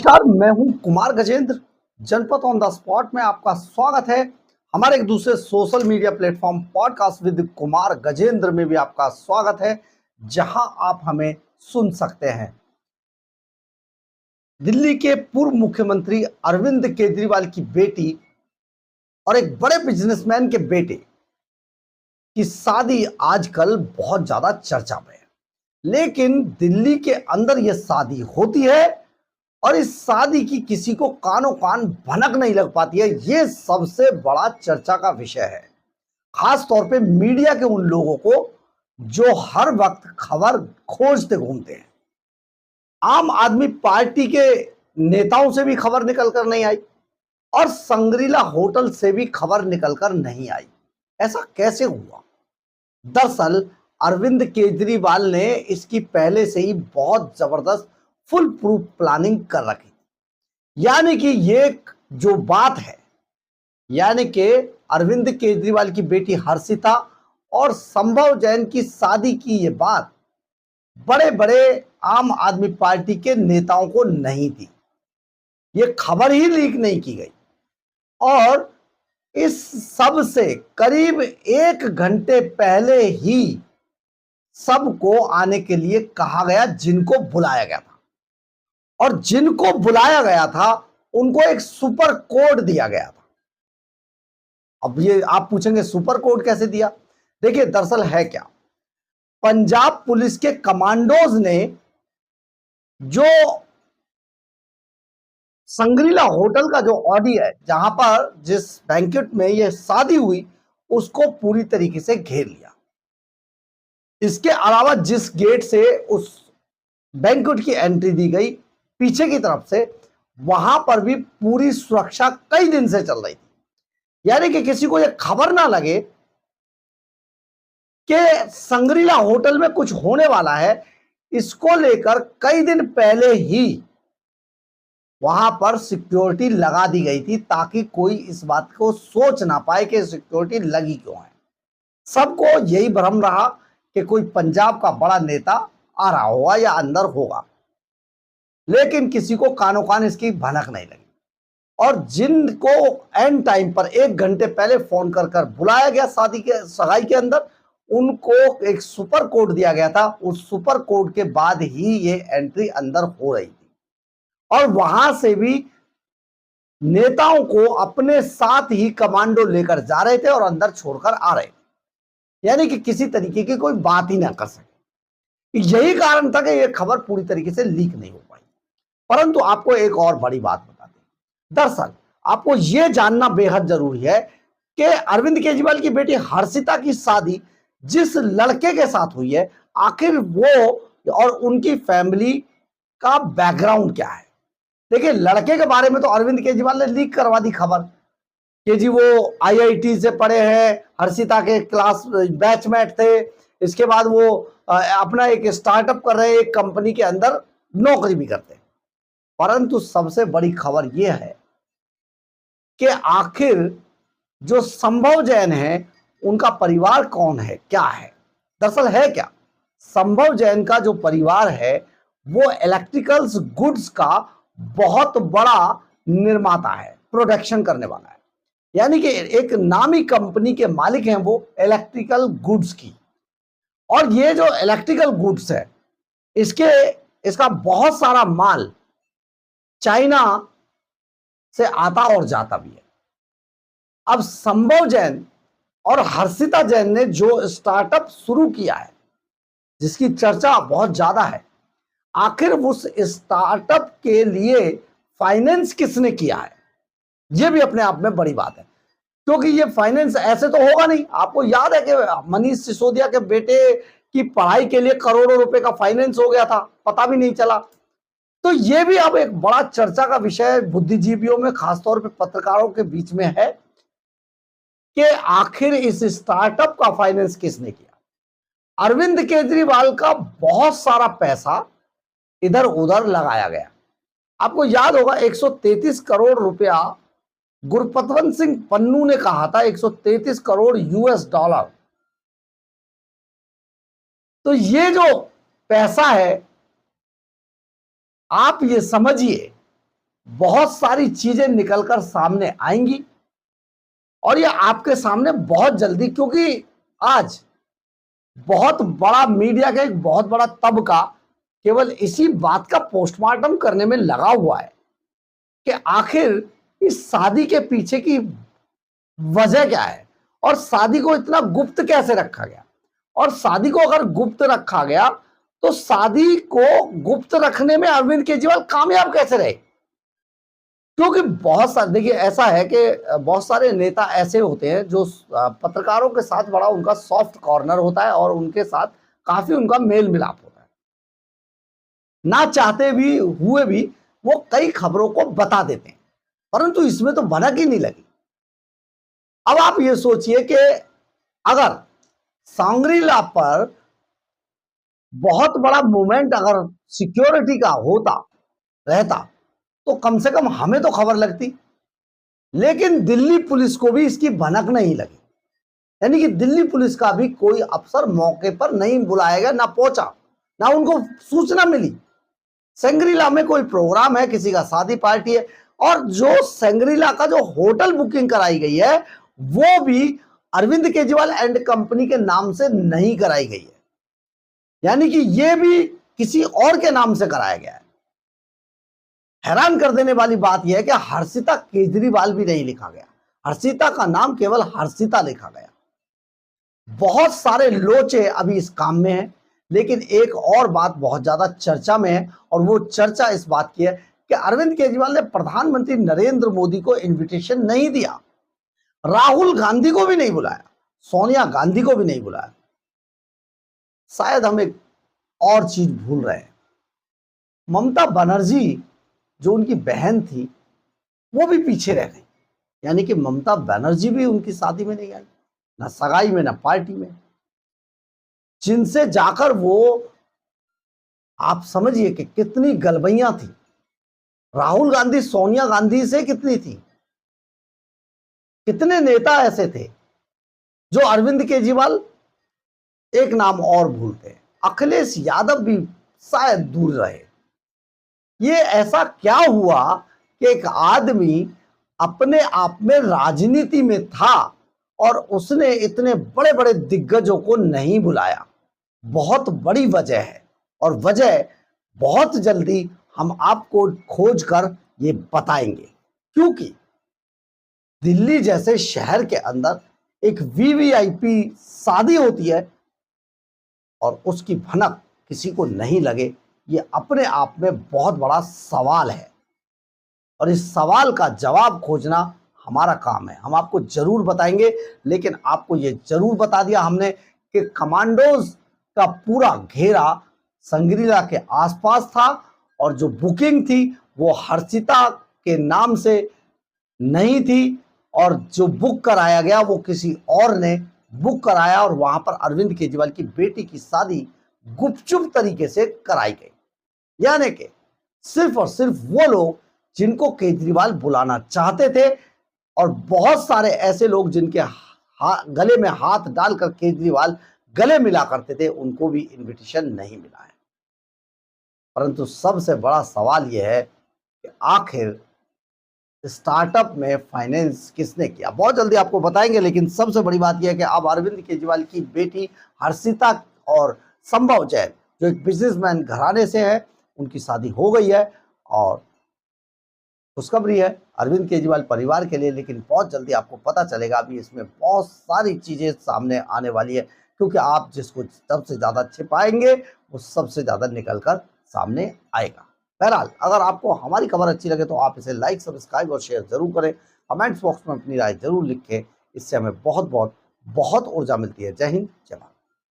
नमस्कार, मैं हूं कुमार गजेंद्र। जनपद ऑन द स्पॉट में आपका स्वागत है। हमारे एक दूसरे social media platform podcast with Kumar Gajendra में भी आपका स्वागत है, जहां आप हमें सुन सकते हैं। दिल्ली के पूर्व मुख्यमंत्री अरविंद केजरीवाल की बेटी और एक बड़े बिजनेसमैन के बेटे की शादी आजकल बहुत ज्यादा चर्चा में है। लेकिन दिल्ली के अंदर यह शादी होती है और इस शादी की किसी को कानों कान भनक नहीं लग पाती है। ये सबसे बड़ा चर्चा का विषय है, खास तौर पे मीडिया के उन लोगों को जो हर वक्त खबर खोजते घूमते हैं। आम आदमी पार्टी के नेताओं से भी खबर निकल कर नहीं आई और संग्रीला होटल से भी खबर निकलकर नहीं आई। ऐसा कैसे हुआ? दरअसल अरविंद केजरीवाल ने इसकी पहले से ही बहुत जबरदस्त फुल प्रूफ प्लानिंग कर रखी। यानी कि ये जो बात है, यानी कि अरविंद केजरीवाल की बेटी हर्षिता और संभव जैन की शादी की ये बात बड़े बड़े आम आदमी पार्टी के नेताओं को नहीं थी। ये खबर ही लीक नहीं की गई और इस सब से करीब 1 घंटे पहले ही सबको आने के लिए कहा गया, जिनको बुलाया गया था। और जिनको बुलाया गया था उनको एक सुपर कोड दिया गया था। अब ये आप पूछेंगे सुपर कोड कैसे दिया? देखिए, दरअसल है क्या, पंजाब पुलिस के कमांडोज ने जो संग्रीला होटल का जो ऑडी है, जहां पर जिस बैंकेट में यह शादी हुई, उसको पूरी तरीके से घेर लिया। इसके अलावा जिस गेट से उस बैंकेट की एंट्री दी गई पीछे की तरफ से, वहां पर भी पूरी सुरक्षा कई दिन से चल रही थी। यानी कि किसी को यह खबर ना लगे कि संग्रीला होटल में कुछ होने वाला है, इसको लेकर कई दिन पहले ही वहां पर सिक्योरिटी लगा दी गई थी, ताकि कोई इस बात को सोच ना पाए कि सिक्योरिटी लगी क्यों है। सबको यही भ्रम रहा कि कोई पंजाब का बड़ा नेता आ रहा होगा या अंदर होगा, लेकिन किसी को कानों कान इसकी भनक नहीं लगी। और जिनको एंड टाइम पर 1 घंटे पहले फोन कर कर बुलाया गया शादी के सगाई के अंदर, उनको एक सुपर कोड दिया गया था। उस सुपर कोड के बाद ही ये एंट्री अंदर हो रही थी और वहां से भी नेताओं को अपने साथ ही कमांडो लेकर जा रहे थे और अंदर छोड़कर आ रहे थे। यानी कि किसी तरीके की कोई बात ही ना कर सके। यही कारण था कि यह खबर पूरी तरीके से लीक नहीं हो पाई। परंतु आपको एक और बड़ी बात बता दें। दरअसल आपको यह जानना बेहद जरूरी है कि अरविंद केजरीवाल की बेटी हर्षिता की शादी जिस लड़के के साथ हुई है, आखिर वो और उनकी फैमिली का बैकग्राउंड क्या है। देखिए, लड़के के बारे में तो अरविंद केजरीवाल ने लीक करवा दी खबर कि जी वो आईआईटी से पढ़े हैं, हर्षिता के क्लास बैचमेट थे। इसके बाद वो अपना एक स्टार्टअप कर रहे हैं, एक कंपनी के अंदर नौकरी भी करते हैं। परंतु सबसे बड़ी खबर यह है कि आखिर जो संभव जैन है, उनका परिवार कौन है, क्या है। दरअसल है क्या, संभव जैन का जो परिवार है वो इलेक्ट्रिकल्स गुड्स का बहुत बड़ा निर्माता है, प्रोडक्शन करने वाला है। यानी कि एक नामी कंपनी के मालिक हैं वो इलेक्ट्रिकल गुड्स की। और ये जो इलेक्ट्रिकल गुड्स है, इसका बहुत सारा माल चाइना से आता और जाता भी है। अब संभव जैन और हर्षिता जैन ने जो स्टार्टअप शुरू किया है, जिसकी चर्चा बहुत ज्यादा है, आखिर उस स्टार्टअप के लिए फाइनेंस किसने किया है, यह भी अपने आप में बड़ी बात है। क्योंकि ये फाइनेंस ऐसे तो होगा नहीं। आपको याद है कि मनीष सिसोदिया के बेटे की पढ़ाई के लिए करोड़ों रुपए का फाइनेंस हो गया था, पता भी नहीं चला। तो ये भी अब एक बड़ा चर्चा का विषय बुद्धिजीवियों में, खासतौर पे पत्रकारों के बीच में है कि आखिर इस स्टार्टअप का फाइनेंस किसने किया। अरविंद केजरीवाल का बहुत सारा पैसा इधर उधर लगाया गया। आपको याद होगा 133 करोड़ रुपया गुरपतवंत सिंह पन्नू ने कहा था, 133 करोड़ यूएस डॉलर। तो ये जो पैसा है, आप ये समझिए बहुत सारी चीजें निकलकर सामने आएंगी और ये आपके सामने बहुत जल्दी, क्योंकि आज बहुत बड़ा मीडिया का एक बहुत बड़ा तबका केवल इसी बात का पोस्टमार्टम करने में लगा हुआ है कि आखिर इस शादी के पीछे की वजह क्या है और शादी को इतना गुप्त कैसे रखा गया। और शादी को अगर गुप्त रखा गया तो शादी को गुप्त रखने में अरविंद केजरीवाल कामयाब कैसे रहे। क्योंकि बहुत सारे, देखिए ऐसा है कि बहुत सारे नेता ऐसे होते हैं जो पत्रकारों के साथ बड़ा उनका सॉफ्ट कॉर्नर होता है और उनके साथ काफी उनका मेल मिलाप होता है, ना चाहते भी हुए भी वो कई खबरों को बता देते हैं, परंतु इसमें तो भनक ही नहीं लगी। अब आप ये सोचिए कि अगर सांग्रीला पर बहुत बड़ा मूवमेंट अगर सिक्योरिटी का होता रहता तो कम से कम हमें तो खबर लगती, लेकिन दिल्ली पुलिस को भी इसकी भनक नहीं लगी। यानी कि दिल्ली पुलिस का भी कोई अफसर मौके पर नहीं बुलाया गया, ना पहुंचा, ना उनको सूचना मिली। सांग्रीला में कोई प्रोग्राम है, किसी का शादी पार्टी है, और जो सांग्रीला का जो होटल बुकिंग कराई गई है वो भी अरविंद केजरीवाल एंड कंपनी के नाम से नहीं कराई गई है, यानी कि ये भी किसी और के नाम से कराया गया है। हैरान कर देने वाली बात यह है कि हर्षिता केजरीवाल भी नहीं लिखा गया, हर्षिता का नाम केवल हर्षिता लिखा गया। बहुत सारे लोचे अभी इस काम में हैं, लेकिन एक और बात बहुत ज्यादा चर्चा में है और वो चर्चा इस बात की है कि अरविंद केजरीवाल ने प्रधानमंत्री नरेंद्र मोदी को इनविटेशन नहीं दिया, राहुल गांधी को भी नहीं बुलाया, सोनिया गांधी को भी नहीं बुलाया। शायद हम एक और चीज भूल रहे हैं, ममता बनर्जी जो उनकी बहन थी वो भी पीछे रह गई, यानी कि ममता बनर्जी भी उनकी शादी में नहीं आई, ना सगाई में ना पार्टी में, जिनसे जाकर वो, आप समझिए कि कितनी गलबैयां थी। राहुल गांधी सोनिया गांधी से कितनी थी, कितने नेता ऐसे थे जो अरविंद केजरीवाल एक नाम और भूलते हैं, अखिलेश यादव भी शायद दूर रहे। ये ऐसा क्या हुआ कि एक आदमी अपने आप में राजनीति में था और उसने इतने बड़े बड़े दिग्गजों को नहीं बुलाया। बहुत बड़ी वजह है और वजह बहुत जल्दी हम आपको खोज कर ये बताएंगे, क्योंकि दिल्ली जैसे शहर के अंदर एक वीवीआईपी शादी होती है और उसकी भनक किसी को नहीं लगे, ये अपने आप में बहुत बड़ा सवाल है और इस सवाल का जवाब खोजना हमारा काम है। हम आपको जरूर बताएंगे, लेकिन आपको ये जरूर बता दिया हमने कि कमांडोज का पूरा घेरा सांग्रीला के आसपास था और जो बुकिंग थी वो हर्षिता के नाम से नहीं थी और जो बुक कराया गया वो किसी और ने बुक कराया और वहां पर अरविंद केजरीवाल की बेटी की शादी गुपचुप तरीके से कराई गई। यानी कि सिर्फ और सिर्फ वो लोग जिनको केजरीवाल बुलाना चाहते थे और बहुत सारे ऐसे लोग जिनके गले में हाथ डालकर केजरीवाल गले मिला करते थे, उनको भी इनविटेशन नहीं मिला है। परंतु सबसे बड़ा सवाल यह है कि आखिर स्टार्टअप में फाइनेंस किसने किया, बहुत जल्दी आपको बताएंगे। लेकिन सबसे बड़ी बात यह है कि अब अरविंद केजरीवाल की बेटी हर्षिता और संभव जैन जो एक बिजनेसमैन घराने से है, उनकी शादी हो गई है और खुशखबरी है अरविंद केजरीवाल परिवार के लिए। लेकिन बहुत जल्दी आपको पता चलेगा, अभी इसमें बहुत सारी चीजें सामने आने वाली है, क्योंकि आप जिसको सबसे ज्यादा छिपाएंगे वो सबसे ज्यादा निकल कर सामने आएगा। बहरहाल, अगर आपको हमारी खबर अच्छी लगे तो आप इसे लाइक, सब्सक्राइब और शेयर जरूर करें। कमेंट्स बॉक्स में अपनी राय जरूर लिखें, इससे हमें बहुत बहुत बहुत ऊर्जा मिलती है। जय हिंद, जय भारत।